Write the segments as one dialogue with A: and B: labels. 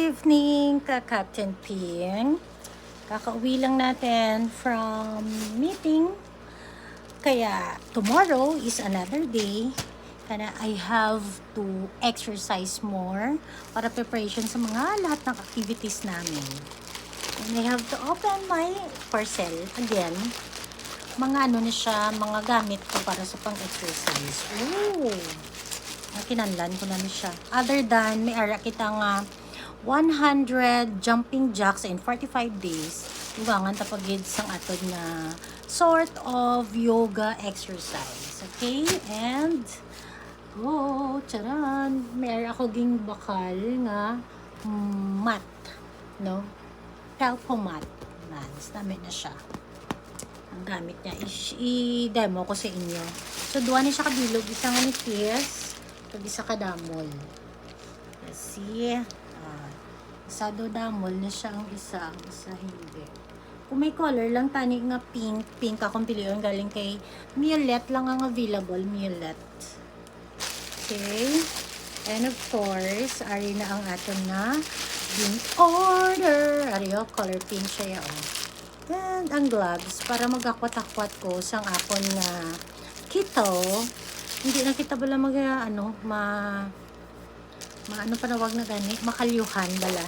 A: evening, Captain Ping. Kakauwi lang natin from meeting. Kaya tomorrow is another day. Kaya I have to exercise more para preparation sa mga lahat ng activities namin. And I have to open my parcel again. Mga ano na siya, mga gamit ko para sa pang-exercise. Ooh! Kinanlan ko na siya. Other than, may ara kita nga 100 jumping jacks in 45 days. Lugangan tapagid sang atod na sort of yoga exercise. Okay? And, charan, may ara ako ging bakal nga mat. No? Pelpo mat. Namin na siya. Ang gamit niya. I-demo ko sa inyo. So, duwa ni siya kabilog. Isang nipis. Pag isa ka damol. Kasi, isa do damol na siya ang isa hindi. Kung may color lang, tani nga pink akong piliyon galing kay Miolet lang ang available, Miolet. Okay. And of course, ari na ang aton na in order. Ari color pink siya oh. And ang gloves, para mag-akwat-akwat ko sang akon na keto. Hindi na kita bala ano panawag na gani, makalyuhan bala.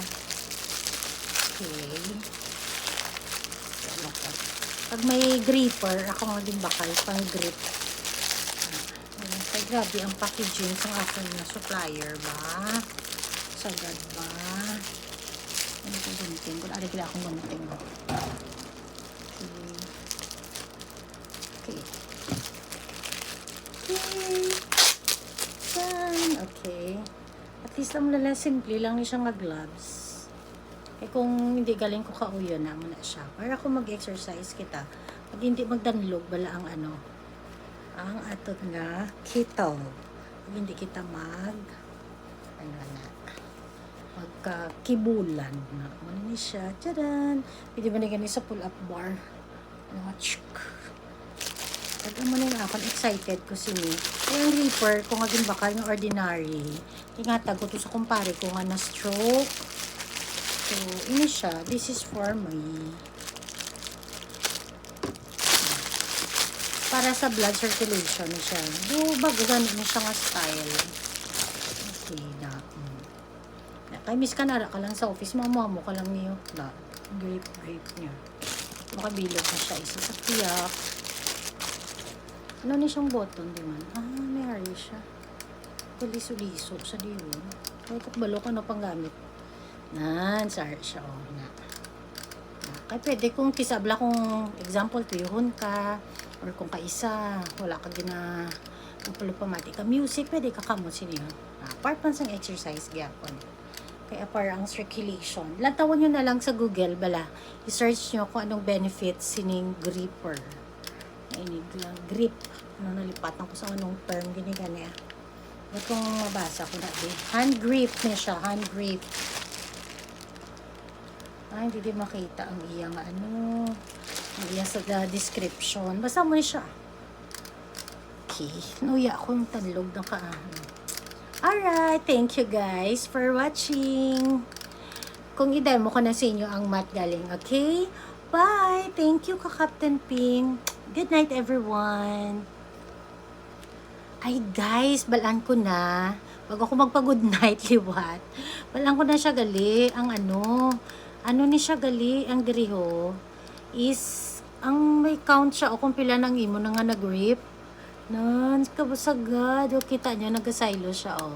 A: Okay. Pag may gripper, ako nga din bakal pang grip. Ay, grabe ang packaging sa aking na supplier ba? Sagad ba? Ano ko gamitin? Kung ari kila akong gamitin ba? Okay. Okay. At least lang simple lang ni siya gloves. Eh kung hindi galing ko kauyo na muna siya. Para kung mag-exercise kita, pag hindi magdanlog bala ang ang atot nga keto. Pag hindi kita magkakibulan na muna ni siya. Tadaan! Pwede ba na ganun sa pull-up bar? Pag mo na nga ako, excited ko sini. Kaya ang reaper, kung aging bakal ng ordinary, tingatag ko to sa kumpare ko nga na stroke. So, ini siya. This is for me. Para sa blood circulation siya. Do, bago ganun na siya nga style. Okay na. Kaya miss ka nara ka lang sa office, mamuha ka lang niyo. Grape niya. Makabilog na siya. Isa sa tiyak. Ano ni siyang button, di man? May hari siya. Liso-liso sa diyon. Kaya kakbalo ko na pang gamit. Sa heart siya, Kaya pwede kung kisabla kung example, tuyuhon ka, or kung kaisa, wala ka gina, pamati ka music, pwede ka kamot siniyo. Part man sang exercise, gyapon. Kaya para ang circulation. Lantawan nyo na lang sa Google, bala. I-search nyo kung anong benefits sining gripper. Grip. Nalipatan ko sa anong term gini-gani. Itong mabasa ko na hand grip niya siya. Hand grip. Hindi din makita ang iyang ang iyang sa description. Basta mo siya. Okay. Nuya ako yung tanlog ng Alright. Thank you guys for watching. Kung i-demo ko na sa inyo ang mat galing. Okay? Bye! Thank you, Captain Ping. Good night, everyone. Ay, guys, balaan ko na. Bago ako magpa-good night, liwat. Balaan ko na siya gali. Ang ano ni siya gali, ang diriho, is, ang may count siya, o kung pila ng imo na nga nag-grip. Kabusagad. O, kita niya, nag-silo siya, o.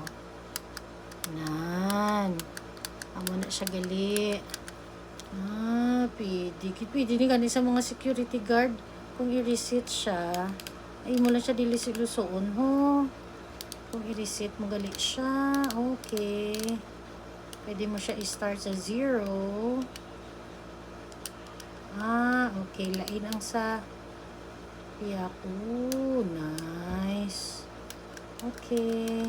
A: Amo na siya gali. Pwede ni gani sa mga security guard kung i-reset siya ay mo lang siya dili-silusoon kung i-reset mo gali siya okay pwede mo siya i-start sa 0 okay lain ang sa nice okay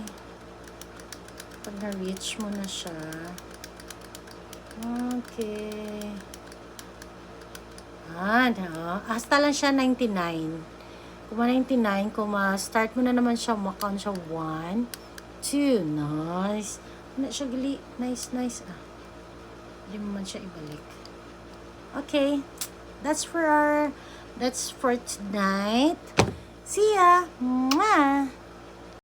A: pag na-reach mo na siya okay. Hasta lang siya 99. Kung 99, kung start mo na naman siya, makount siya 1, 2, nice. Ano siya gali? Nice. Hindi mo man siya ibalik. Okay. That's for tonight. See ya. Mwah!